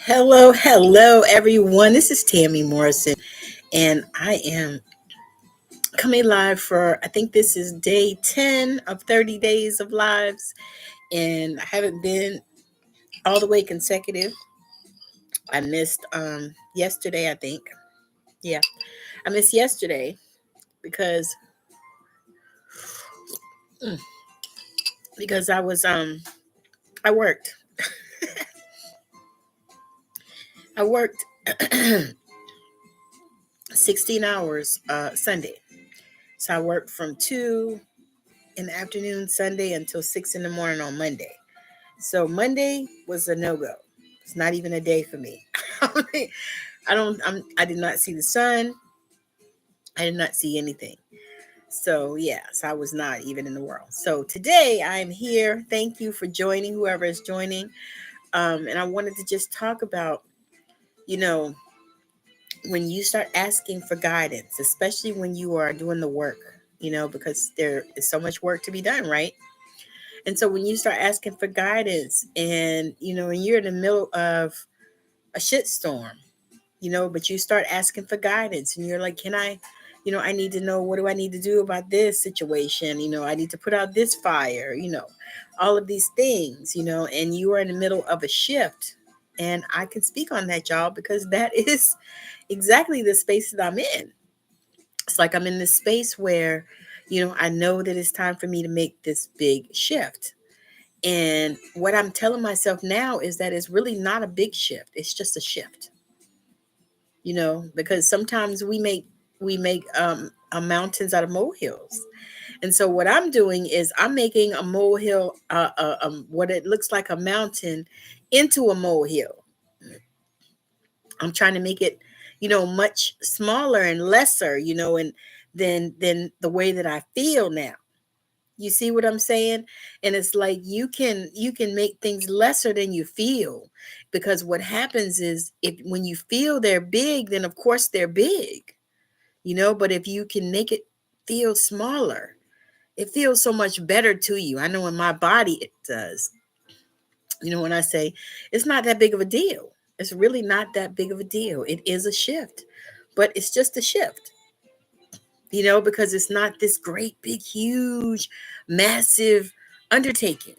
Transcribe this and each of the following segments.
Hello, everyone. This is Tammy Morrison, and I am coming live for, I think this is day 10 of 30 days of lives, and I haven't been all the way consecutive. I missed yesterday, I think. Yeah, I missed yesterday because mm, because I worked. I worked 16 hours Sunday. So I worked from 2 in the afternoon Sunday until 6 in the morning on Monday. So Monday was a no go. It's not even a day for me. I did not see the sun. I did not see anything. So yes, I was not even in the world. So today I'm here. Thank you for joining, whoever is joining. And I wanted to just talk about, you know, when you start asking for guidance, especially when you are doing the work, because there is so much work to be done, right? And so when you start asking for guidance and you're in the middle of a shitstorm, but you start asking for guidance and you're like, can I, I need to know, what do I need to do about this situation? I need to put out this fire, all of these things, and you are in the middle of a shift. And I can speak on that, y'all, because that is exactly the space that I'm in. It's like I'm in this space where, I know that it's time for me to make this big shift. And what I'm telling myself now is that it's really not a big shift. It's just a shift, because sometimes we make mountains out of molehills. And so what I'm doing is I'm making a molehill, what it looks like a mountain, into a molehill. I'm trying to make it, much smaller and lesser, and than the way that I feel now. You see what I'm saying? And it's like you can make things lesser than you feel, because what happens is, if when you feel they're big, then of course they're big, but if you can make it feel smaller, it feels so much better to you. I know in my body it does. When I say it's not that big of a deal, it's really not that big of a deal. It is a shift, but it's just a shift, because it's not this great, big, huge, massive undertaking,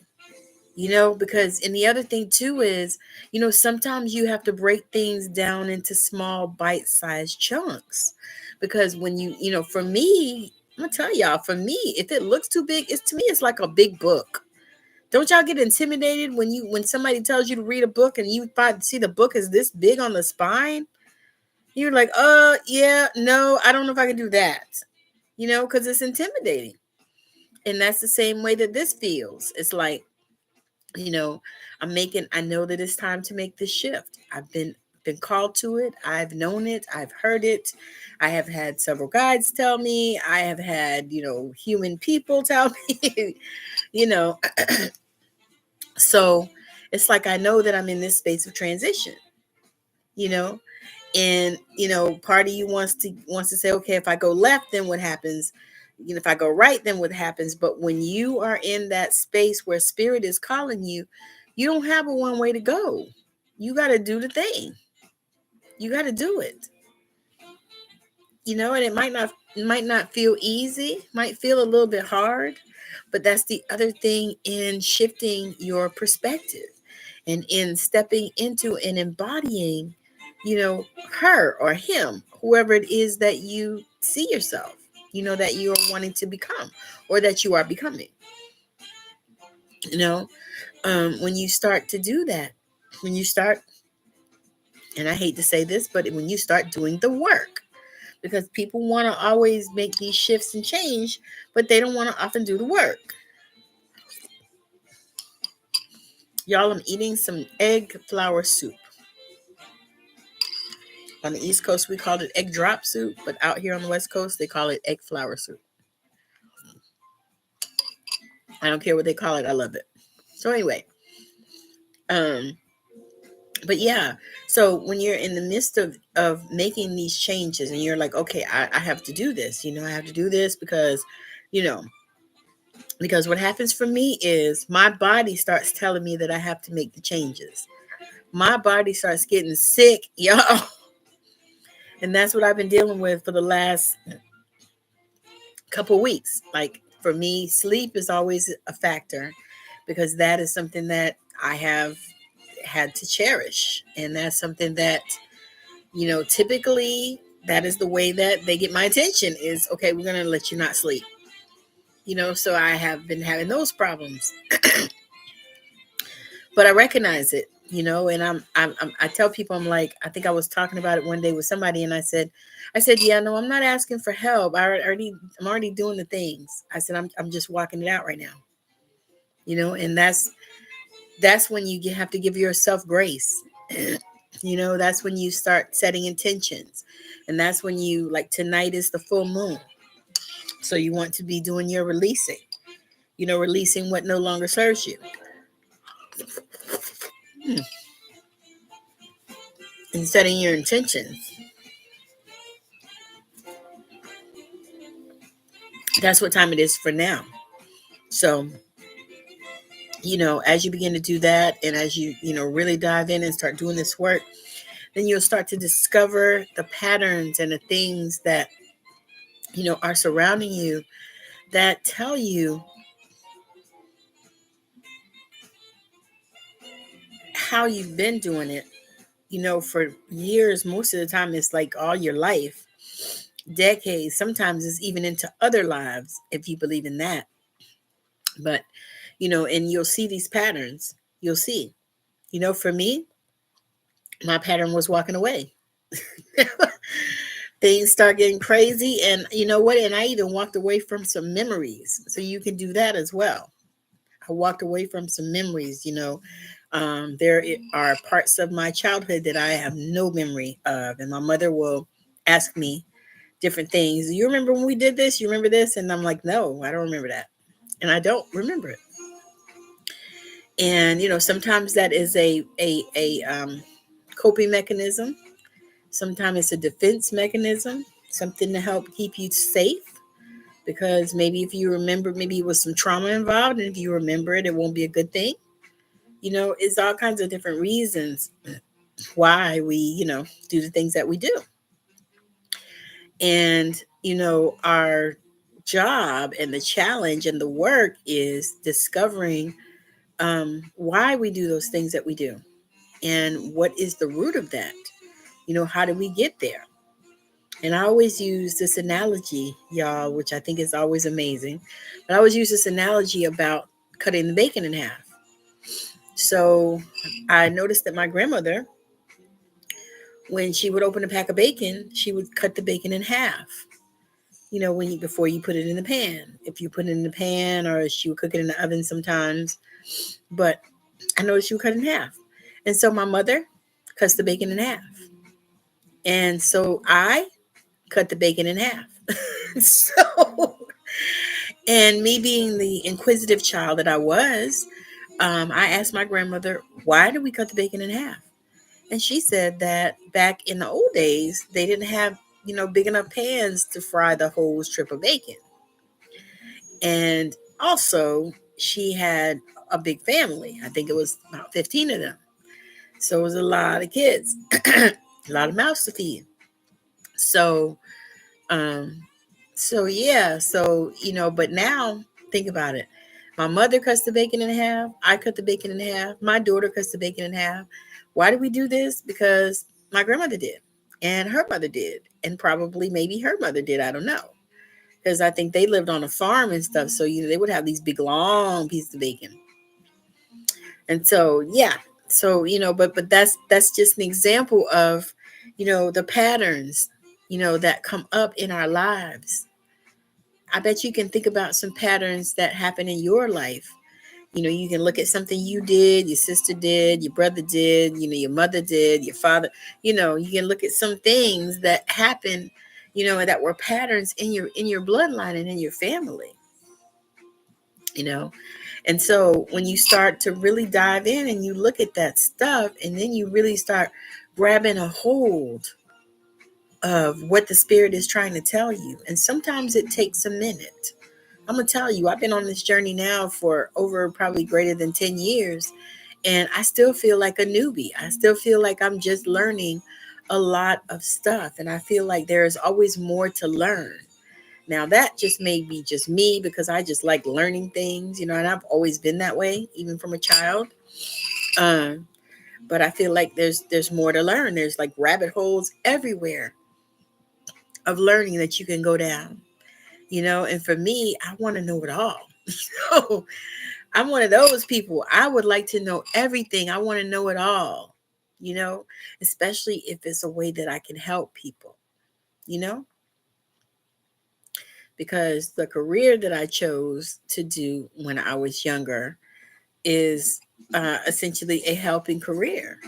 because, and the other thing too is, sometimes you have to break things down into small bite-sized chunks, because when for me, I'm gonna tell y'all, for me, if it looks too big, it's, to me, it's like a big book. Don't y'all get intimidated when somebody tells you to read a book and you see the book is this big on the spine? You're like, yeah, no, I don't know if I can do that, because it's intimidating. And that's the same way that this feels. It's like, you know, I know that it's time to make this shift. I've been called to it. I've known it. I've heard it. I have had several guides tell me. I have had, human people tell me, you know. So it's like I know that I'm in this space of transition, you know, and part of you wants to say, okay, if I go left, then what happens? If I go right, then what happens? But when you are in that space where spirit is calling you, you don't have a one way to go. You got to do the thing. You got to do it. And it might not feel easy, might feel a little bit hard, but that's the other thing in shifting your perspective and in stepping into and embodying, her or him, whoever it is that you see yourself, that you are wanting to become or that you are becoming. You know, when you start to do that, when you start, and I hate to say this, but when you start doing the work, because people want to always make these shifts and change, but they don't want to often do the work. Y'all, I'm eating some egg flour soup. On the East Coast, we call it egg drop soup, but out here on the West Coast, they call it egg flour soup. I don't care what they call it. I love it. So anyway, um, but yeah, so when you're in the midst of making these changes and you're like, okay, I have to do this, I have to do this you know, because what happens for me is my body starts telling me that I have to make the changes. my body starts getting sick, y'all. And that's what I've been dealing with for the last couple weeks. Like for me, sleep is always a factor because that is something that I have had to cherish. And that's something that, typically that is the way that they get my attention is, okay, we're going to let you not sleep. So I have been having those problems, but I recognize it, and I tell people, I'm like, I think I was talking about it one day with somebody and I said, yeah, no, I'm not asking for help. I'm already doing the things. I said, I'm just walking it out right now, and that's when you have to give yourself grace. That's when you start setting intentions. And that's when like tonight is the full moon. So you want to be doing your releasing, releasing what no longer serves you. And setting your intentions. That's what time it is for now. So, as you begin to do that and as you really dive in and start doing this work, then you'll start to discover the patterns and the things that, are surrounding you that tell you how you've been doing it, for years. Most of the time, it's like all your life, decades, sometimes it's even into other lives, if you believe in that. But, and you'll see these patterns. You'll see, for me, my pattern was walking away. Things start getting crazy. And you know what? And I even walked away from some memories. So you can do that as well. I walked away from some memories, there are parts of my childhood that I have no memory of. And my mother will ask me different things. You remember when we did this? You remember this? And I'm like, no, I don't remember that. And I don't remember it. And, sometimes that is a coping mechanism. Sometimes it's a defense mechanism, something to help keep you safe. Because maybe if you remember, maybe it was some trauma involved. And if you remember it, it won't be a good thing. It's all kinds of different reasons why we, do the things that we do. And, our job and the challenge and the work is discovering why we do those things that we do and what is the root of that. How do we get there? And I always use this analogy, y'all, which I think is always amazing. But I always use this analogy about cutting the bacon in half. So I noticed that my grandmother, when she would open a pack of bacon, she would cut the bacon in half. Before you put it in the pan. If you put it in the pan, or she would cook it in the oven sometimes. But I noticed she would cut it in half. And so my mother cuts the bacon in half. And so I cut the bacon in half. So, and me being the inquisitive child that I was, I asked my grandmother, why do we cut the bacon in half? And she said that back in the old days, they didn't have, big enough pans to fry the whole strip of bacon. And also, she had a big family. I think it was about 15 of them. So it was a lot of kids, a lot of mouths to feed. So, um, but now think about it. My mother cuts the bacon in half. I cut the bacon in half. My daughter cuts the bacon in half. Why do we do this? Because my grandmother did, and her mother did, and probably maybe her mother did. I don't know, because I think they lived on a farm and stuff. So they would have these big long pieces of bacon. And so but that's just an example of the patterns that come up in our lives. I bet you can think about some patterns that happen in your life. You can look at something you did, your sister did, your brother did, your mother did, your father. You can look at some things that happen, that were patterns in your bloodline and in your family. And so when you start to really dive in and you look at that stuff, and then you really start grabbing a hold of what the spirit is trying to tell you. And sometimes it takes a minute. I'm going to tell you, I've been on this journey now for over probably greater than 10 years. And I still feel like a newbie. I still feel like I'm just learning a lot of stuff. And I feel like there's always more to learn. Now that just may be just me because I just like learning things, and I've always been that way, even from a child. Um, but I feel like there's more to learn. There's like rabbit holes everywhere of learning that you can go down, and for me, I want to know it all. So I'm one of those people. I would like to know everything. I want to know it all, you know, especially if it's a way that I can help people, you know, because the career that I chose to do when I was younger is essentially a helping career.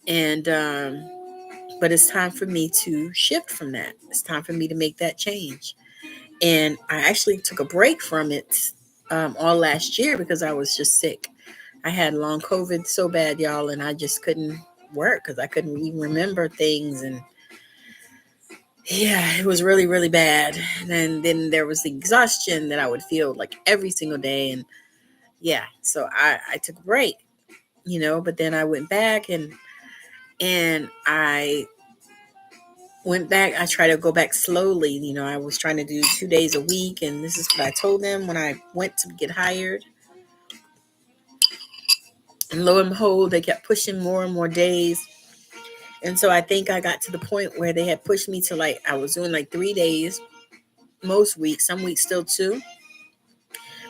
And, but it's time for me to shift from that. It's time for me to make that change. And I actually took a break from it all last year because I was just sick. I had long COVID so bad, y'all, and I just couldn't work because I couldn't even remember things. And yeah, it was really, really bad. And then there was the exhaustion that I would feel like every single day. And yeah, so I took a break, but then I went back and I went back. I tried to go back slowly. I was trying to do 2 days a week. And this is what I told them when I went to get hired. And lo and behold, they kept pushing more and more days. And so I think I got to the point where they had pushed me to like, I was doing like 3 days most weeks, some weeks still two,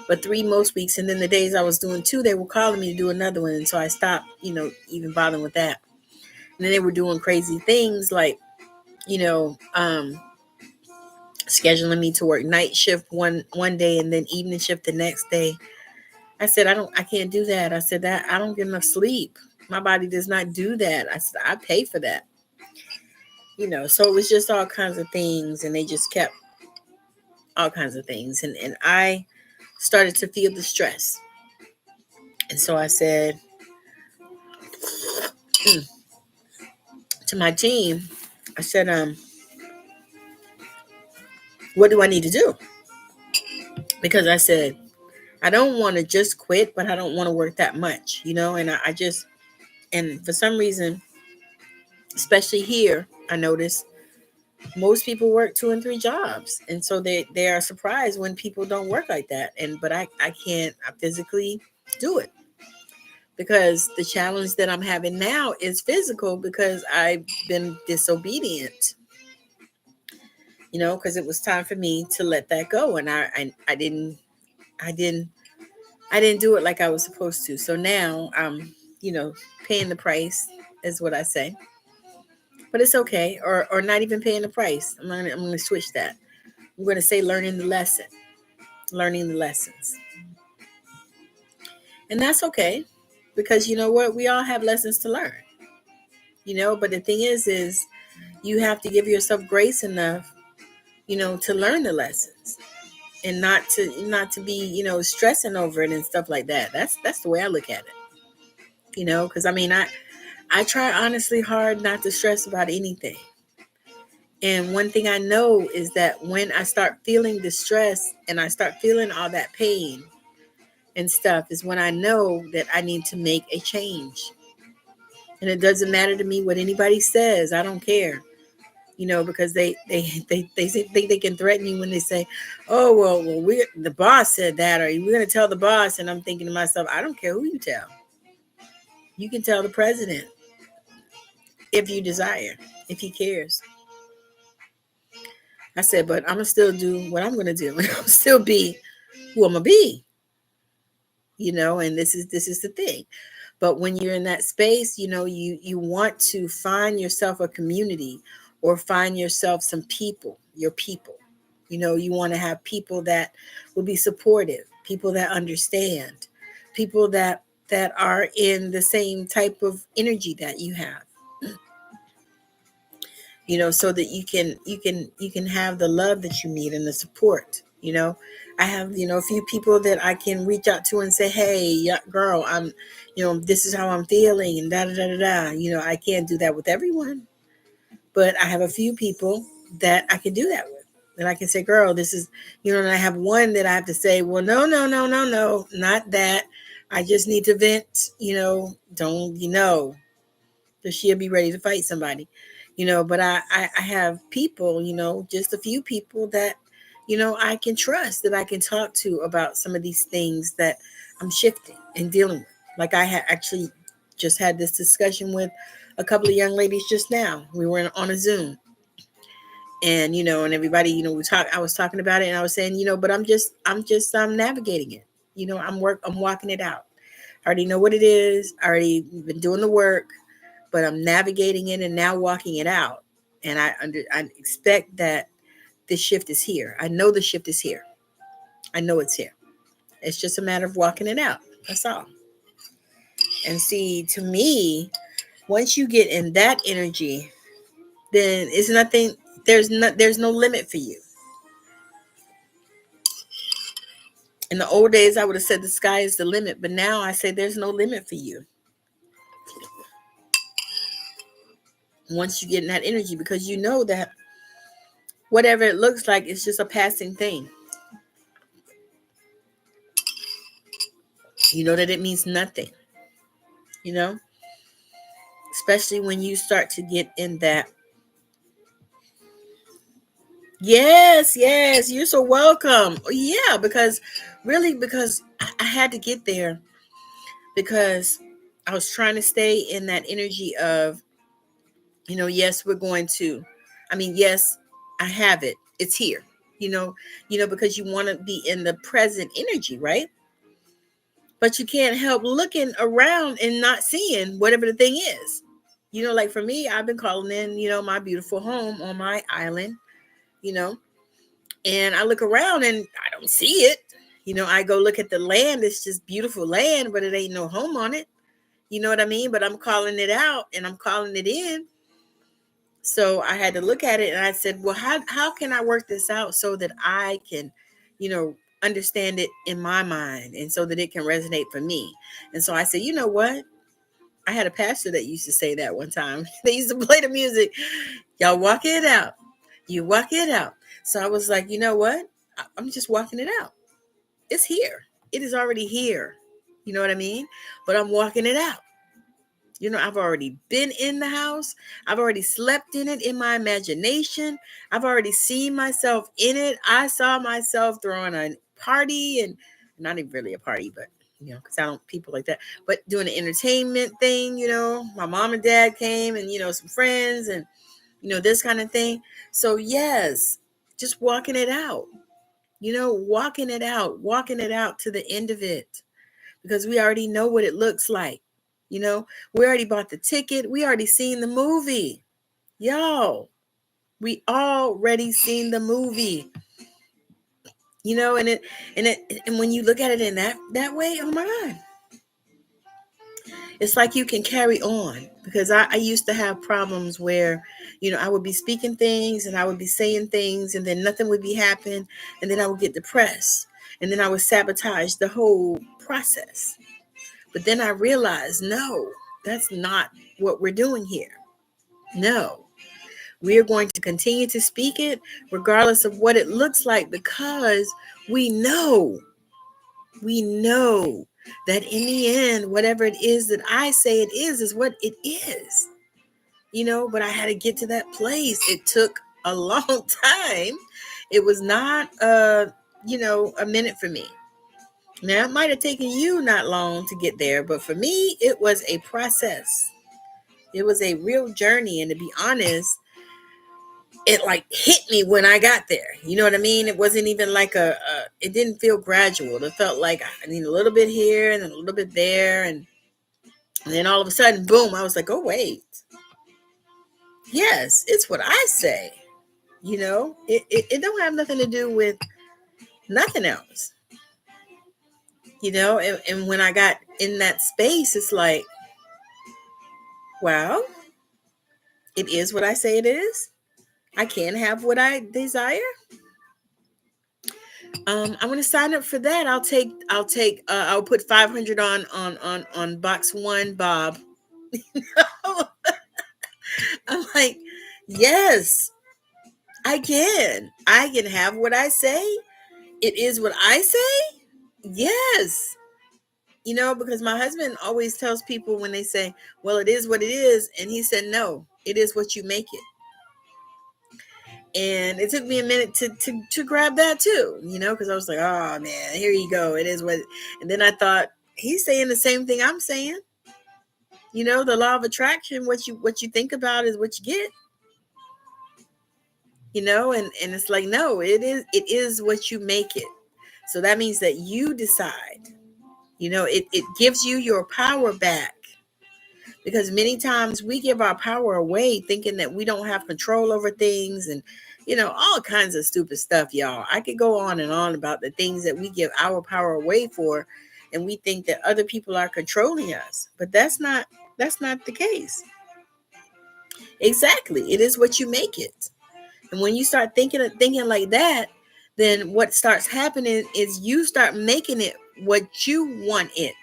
but three most weeks. And then the days I was doing two, they were calling me to do another one. And so I stopped, even bothering with that. And then they were doing crazy things like, you know, um, scheduling me to work night shift one day and then evening shift the next day. I said, I can't do that. I said that I don't get enough sleep. My body does not do that. I said, I pay for that. So it was just all kinds of things, and they just kept all kinds of things. And I started to feel the stress. And so I said to my team, I said, what do I need to do? Because I said, I don't want to just quit, but I don't want to work that much, and I just, and for some reason, especially here, I notice most people work 2 and 3 jobs. And so they are surprised when people don't work like that. But I can't I physically do it because the challenge that I'm having now is physical because I've been disobedient, because it was time for me to let that go. And I didn't, I didn't do it like I was supposed to. So now I'm, paying the price is what I say, but it's okay. Or not even paying the price. I'm going to switch that. I'm going to say learning the lessons. And that's okay because you know what? We all have lessons to learn, but the thing is you have to give yourself grace enough, to learn the lessons and not to be, stressing over it and stuff like that. That's the way I look at it, because I try honestly hard not to stress about anything. And one thing I know is that when I start feeling distress and I start feeling all that pain and stuff is when I know that I need to make a change. And it doesn't matter to me what anybody says. I don't care, because they think they can threaten you when they say, "Oh well, we the boss said that," or "We're going to tell the boss." And I'm thinking to myself, I don't care who you tell. You can tell the president if you desire, if he cares. I said, but I'm gonna still do what I'm gonna do. I'm still be who I'm gonna be, and this is the thing. But when you're in that space, you want to find yourself a community or find yourself some people, your people. You want to have people that will be supportive, people that understand, people that are in the same type of energy that you have. So that you can have the love that you need and the support. I have, a few people that I can reach out to and say, hey, yeah, girl, I'm, this is how I'm feeling and da da da da da. I can't do that with everyone, but I have a few people that I can do that with. And I can say, girl, this is, and I have one that I have to say, well, no, no, no, no, no, not that. I just need to vent, don't, that she'll be ready to fight somebody, but I have people, just a few people that, I can trust, that I can talk to about some of these things that I'm shifting and dealing with. Like I had actually just had this discussion with a couple of young ladies just now. We were on a Zoom, and and everybody, I was talking about it, and I was saying, but I'm navigating it. I'm walking it out. I already know what it is. I already been doing the work, but I'm navigating it and now walking it out. And I expect that this shift is here. I know the shift is here. I know it's here. It's just a matter of walking it out. That's all. And see, to me, once you get in that energy, then it's nothing. There's no limit for you. In the old days, I would have said the sky is the limit, but now I say there's no limit for you once you get in that energy, because you know that whatever it looks like, it's just a passing thing. You know that it means nothing, you know, especially when you start to get in that. Yes, yes, you're so welcome. Yeah, because really, because I had to get there because I was trying to stay in that energy of, yes, we're going to, yes, I have it. It's here, because you want to be in the present energy, right? But you can't help looking around and not seeing whatever the thing is. Like for me, I've been calling in, my beautiful home on my island, you know, and I look around and I don't see it. I go look at the land. It's just beautiful land, but it ain't no home on it. You know what I mean? But I'm calling it out and I'm calling it in. So I had to look at it and I said, well, how can I work this out so that I can, understand it in my mind and so that it can resonate for me? And so I said, you know what? I had a pastor that used to say that one time. They used to play the music. Y'all walk it out. You walk it out. So I was like, you know what? I'm just walking it out. It's here. It is already here. You know what I mean? But I'm walking it out. I've already been in the house. I've already slept in it in my imagination. I've already seen myself in it. I saw myself throwing a party, and not even really a party, but because I don't people like that, but doing an entertainment thing. My mom and dad came, and some friends, and this kind of thing. So yes, just walking it out. Walking it out to the end of it, because we already know what it looks like. We already bought the ticket. We already seen the movie. Yo, we already seen the movie. And when you look at it in that way, oh my God. It's like you can carry on, because I used to have problems where, I would be speaking things and I would be saying things and then nothing would be happening. And then I would get depressed and then I would sabotage the whole process. But then I realized, no, that's not what we're doing here. No, we are going to continue to speak it regardless of what it looks like, because we know that in the end, whatever it is that I say it is what it is. But I had to get to that place. It took a long time. It was not a minute for me. Now, it might have taken you not long to get there, but for me, it was a process. It was a real journey. And to be honest, it like hit me when I got there. You know what I mean? It wasn't even like it didn't feel gradual. It felt like I need a little bit here and then a little bit there. And then all of a sudden, boom, I was like, oh, wait. Yes, it's what I say. It don't have nothing to do with nothing else. And when I got in that space, it's like, well, it is what I say it is. I can have what I desire. I'm gonna sign up for that. I'll put 500 on box one, Bob. I'm like, yes, I can. I can have what I say. It is what I say. Yes. Because my husband always tells people when they say, well, it is what it is. And he said, no, it is what you make it. And it took me a minute to grab that too, because I was like, oh man, here you go. It is what, and then I thought, he's saying the same thing I'm saying. The law of attraction, what you think about is what you get. And it's like, no, it is what you make it. So that means that you decide. It gives you your power back. Because many times we give our power away thinking that we don't have control over things, and all kinds of stupid stuff, y'all. I could go on and on about the things that we give our power away for, and we think that other people are controlling us, but that's not the case. Exactly, it is what you make it. And when you start thinking like that, then what starts happening is you start making it what you want it,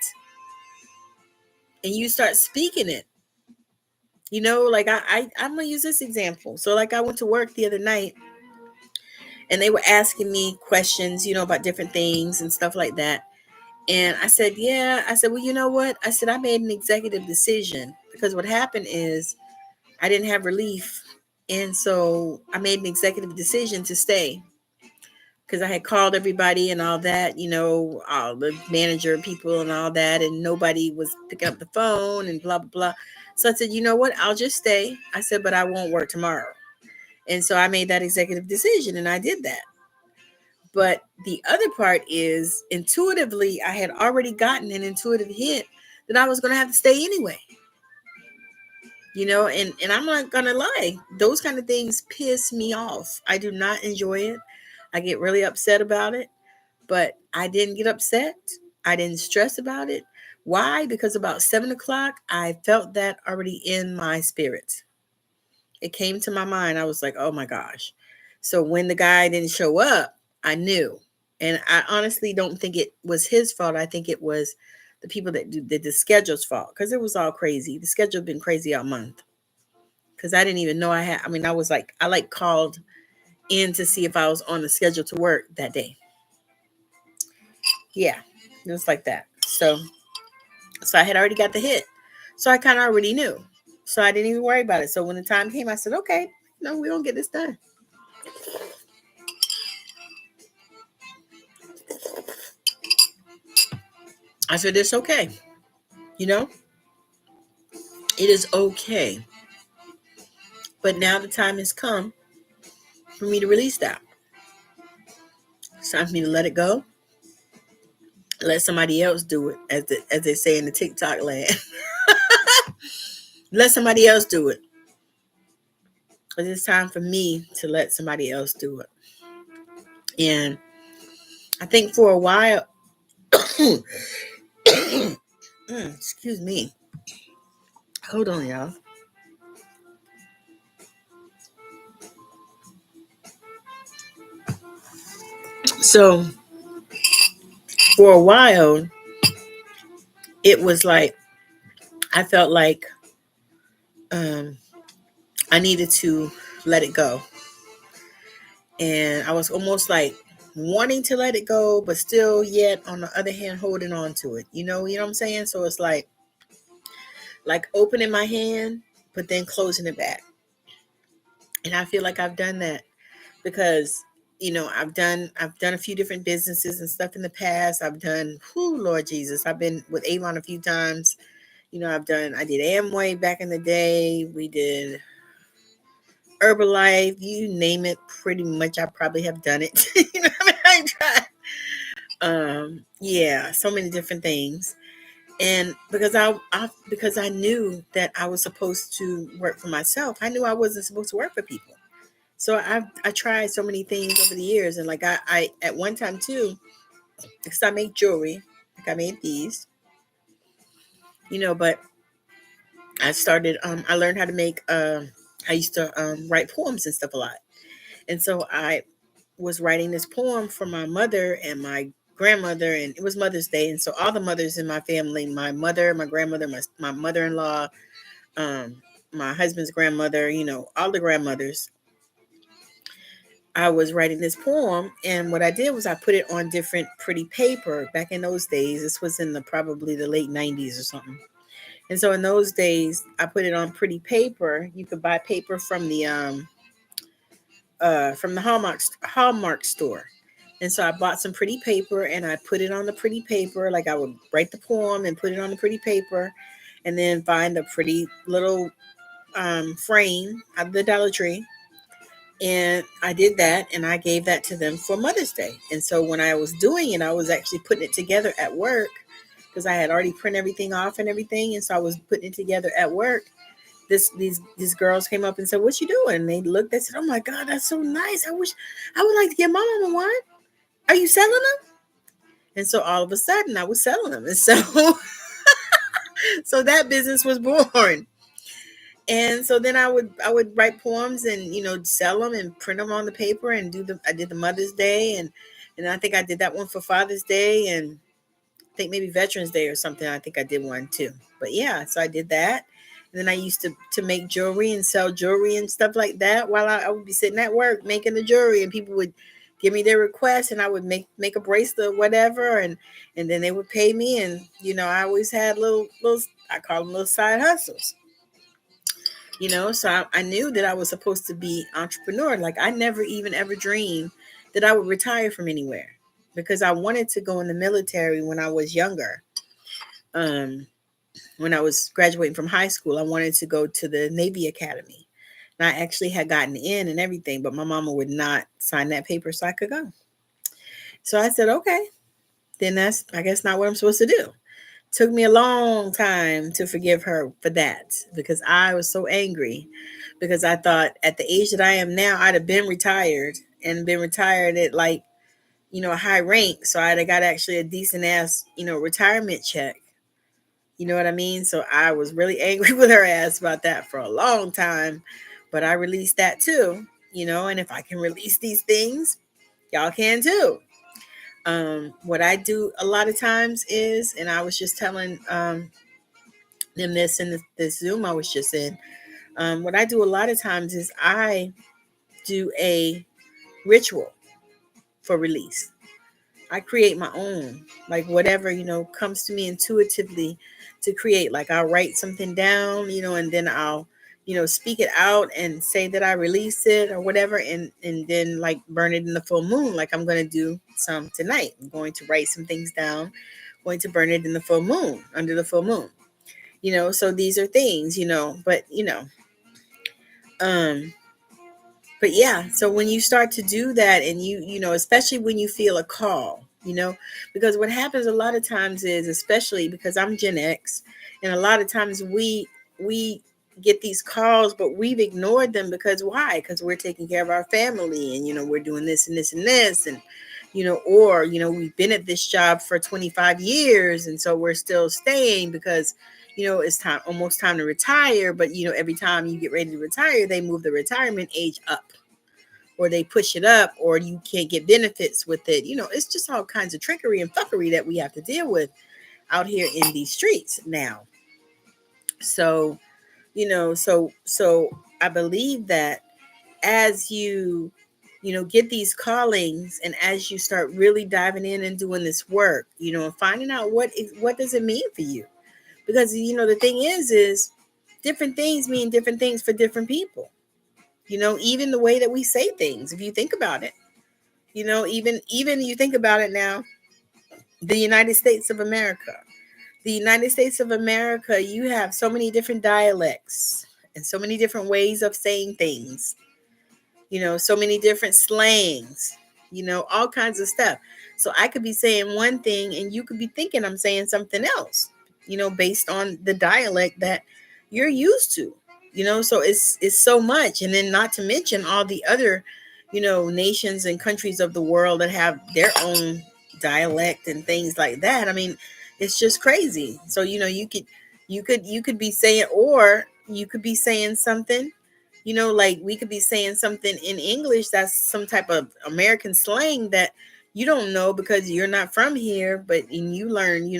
and you start speaking it. Like I'm gonna use this example. So like I went to work the other night, and they were asking me questions, about different things and stuff like that. And I said, yeah. I said, well, you know what? I said, I made an executive decision, because what happened is I didn't have relief. And so I made an executive decision to stay, because I had called everybody and all that, all the manager people and all that, and nobody was picking up the phone and blah, blah, blah. So I said, you know what? I'll just stay. I said, but I won't work tomorrow. And so I made that executive decision, and I did that. But the other part is, intuitively, I had already gotten an intuitive hit that I was going to have to stay anyway. And I'm not going to lie. Those kind of things piss me off. I do not enjoy it. I get really upset about it. But I didn't get upset. I didn't stress about it. Why? Because about 7 o'clock, I felt that already in my spirit. It came to my mind. I was like, oh my gosh. So when the guy didn't show up, I knew. And I honestly don't think it was his fault. I think it was the people that did the schedule's fault, because it was all crazy. The schedule had been crazy all month, because I didn't even know I was like, I called in to see if I was on the schedule to work that day. Yeah, it was like that. So I had already got the hit. So I kind of already knew. So I didn't even worry about it. So when the time came, I said, okay, no, we don't get this done. I said, it's okay. You know, it is okay. But now the time has come for me to release that. It's time for me to let it go. Let somebody else do it, as they say in the TikTok land. Let somebody else do it. But it's time for me to let somebody else do it. And I think for a while, excuse me. Hold on, y'all. So for a while, it was like I felt like um, I needed to let it go, and I was almost like wanting to let it go, but still, yet on the other hand, holding on to it. You know what I'm saying? So it's like opening my hand, but then closing it back. And I feel like I've done that because I've done a few different businesses and stuff in the past. I've done, Lord Jesus, I've been with Avon a few times. I did Amway back in the day. We did Herbalife, you name it, pretty much I probably have done it. I tried. Yeah, so many different things. And because I knew that I was supposed to work for myself, I knew I wasn't supposed to work for people. So I tried so many things over the years, and like I at one time too, because I make jewelry, like I made these, but I learned how to make I used to write poems and stuff a lot. And so I was writing this poem for my mother and my grandmother, and it was Mother's Day. And so all the mothers in my family, my mother, my grandmother, my mother-in-law, my husband's grandmother, all the grandmothers, I was writing this poem, and what I did was I put it on different pretty paper. Back in those days, this was in the probably the late 90s or something. And so in those days, I put it on pretty paper. You could buy paper from the Hallmark store. And so I bought some pretty paper and I put it on the pretty paper. Like I would write the poem and put it on the pretty paper, and then find a pretty little frame at the Dollar Tree. And I did that and I gave that to them for Mother's Day. And so when I was doing it, I was actually putting it together at work because I had already printed everything off and everything. And so I was putting it together at work. These girls came up and said, "What you doing?" And they looked. They said, "Oh my God, that's so nice. I wish I would like to get my mama one. Are you selling them?" And so all of a sudden, I was selling them. And so so that business was born. And so then I would write poems and sell them and print them on the paper and I did the Mother's Day, and I think I did that one for Father's Day, and I think maybe Veterans Day or something. I think I did one too. But yeah, so I did that. And then I used to make jewelry and sell jewelry and stuff like that while I would be sitting at work making the jewelry, and people would give me their requests and I would make a bracelet or whatever, and then they would pay me, and I always had little I call them little side hustles. So I knew that I was supposed to be entrepreneur. Like I never even ever dreamed that I would retire from anywhere, because I wanted to go in the military when I was younger. Um, when I was graduating from high school, I wanted to go to the Navy Academy. And I actually had gotten in and everything, but my mama would not sign that paper so I could go. So I said, okay, then that's, I guess, not what I'm supposed to do. Took me a long time to forgive her for that, because I was so angry, because I thought at the age that I am now, I'd have been retired and been retired at like, a high rank. So I'd have got actually a decent ass, retirement check. You know what I mean? So I was really angry with her ass about that for a long time. But I released that too, and if I can release these things, y'all can too. What I do a lot of times is, and I was just telling them this in this Zoom I was just in, what I do a lot of times is I do a ritual for release. I create my own, like whatever, comes to me intuitively to create. Like I'll write something down, and then I'll, speak it out and say that I release it or whatever. And then like burn it in the full moon. Like I'm going to do some tonight. I'm going to write some things down, going to burn it in the full moon, under the full moon, so these are things, but, um, but yeah, so when you start to do that, and especially when you feel a call, because what happens a lot of times is, especially because I'm Gen X, and a lot of times we get these calls, but we've ignored them. Because why? Because we're taking care of our family, and we're doing this and this and this, and or we've been at this job for 25 years, and so we're still staying because it's almost time to retire. But every time you get ready to retire, they move the retirement age up, or they push it up, or you can't get benefits with it. It's just all kinds of trickery and fuckery that we have to deal with out here in these streets now. So, so I believe that as get these callings, and as you start really diving in and doing this work, and finding out what does it mean for you. Because the thing is different things mean different things for different people. Even the way that we say things, if you think about it, even you think about it now, the United States of America. The United States of America, you have so many different dialects and so many different ways of saying things, so many different slangs, all kinds of stuff. So I could be saying one thing and you could be thinking I'm saying something else, based on the dialect that you're used to, so it's so much. And then not to mention all the other, nations and countries of the world that have their own dialect and things like that. I mean, it's just crazy. So, you could be saying, or you could be saying something, like we could be saying something in English that's some type of American slang that you don't know because you're not from here, but and you learn,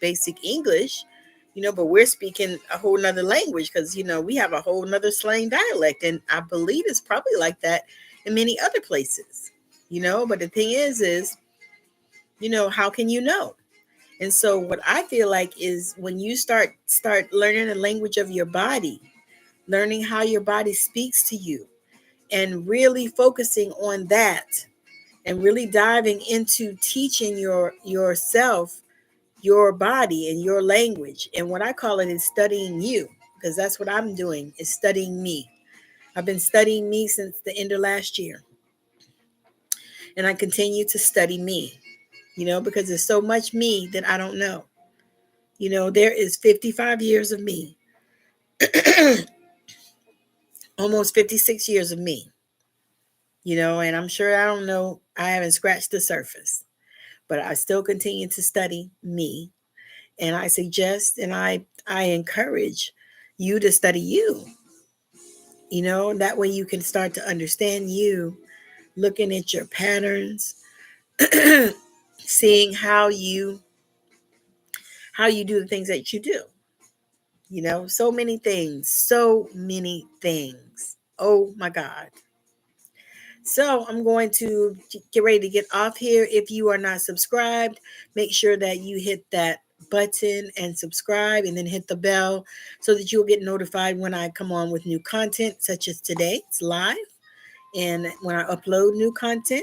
basic English, but we're speaking a whole nother language because, we have a whole nother slang dialect. And I believe it's probably like that and many other places, but the thing is, how can you know? And so what I feel like is when you start learning the language of your body, learning how your body speaks to you, and really focusing on that, and really diving into teaching yourself your body and your language. And what I call it is studying you, because that's what I'm doing, is studying me. I've been studying me since the end of last year, and I continue to study me, because there's so much me that I don't know. There is 55 years of me, almost 56 years of me, and I'm sure I don't know, I haven't scratched the surface, but I still continue to study me. And I suggest and I encourage you to study you, that way you can start to understand you, looking at your patterns, seeing how you do the things that you do. So many things, so many things. Oh my God. So I'm going to get ready to get off here. If you are not subscribed, make sure that you hit that button and subscribe, and then hit the bell so that you'll get notified when I come on with new content, such as today. It's live. And when I upload new content.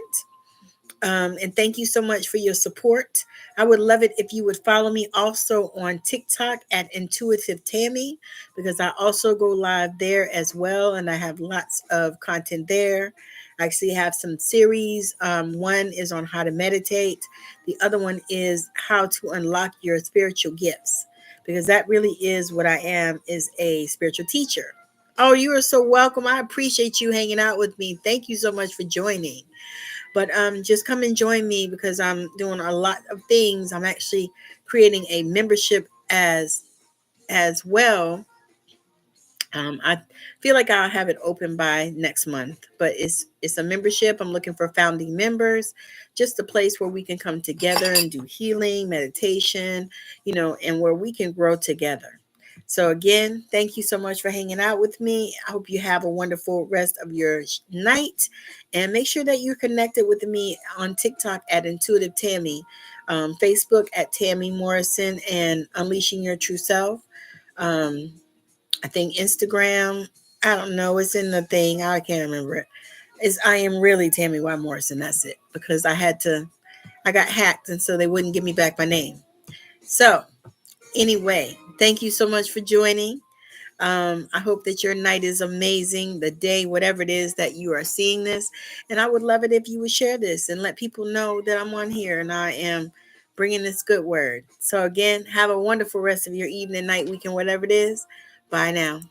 And thank you so much for your support. I would love it if you would follow me also on TikTok at Intuitive Tammi, because I also go live there as well. And I have lots of content there. I actually have some series. One is on how to meditate. The other one is how to unlock your spiritual gifts, because that really is what I am, is a spiritual teacher. Oh, you are so welcome. I appreciate you hanging out with me. Thank you so much for joining. But just come and join me, because I'm doing a lot of things. I'm actually creating a membership as well. I feel like I'll have it open by next month, but it's a membership. I'm looking for founding members, just a place where we can come together and do healing, meditation, and where we can grow together. So again, thank you so much for hanging out with me. I hope you have a wonderful rest of your night, and make sure that you're connected with me on TikTok at Intuitive Tammi, Facebook at Tammi Morrison and Unleashing Your True Self. I think Instagram, I don't know, it's in the thing. I can't remember it. It's I am really Tammi Y. Morrison. That's it. Because I got hacked, and so they wouldn't give me back my name. So anyway, thank you so much for joining. I hope that your night is amazing, the day, whatever it is that you are seeing this. And I would love it if you would share this and let people know that I'm on here and I am bringing this good word. So again, have a wonderful rest of your evening, night, weekend, whatever it is. Bye now.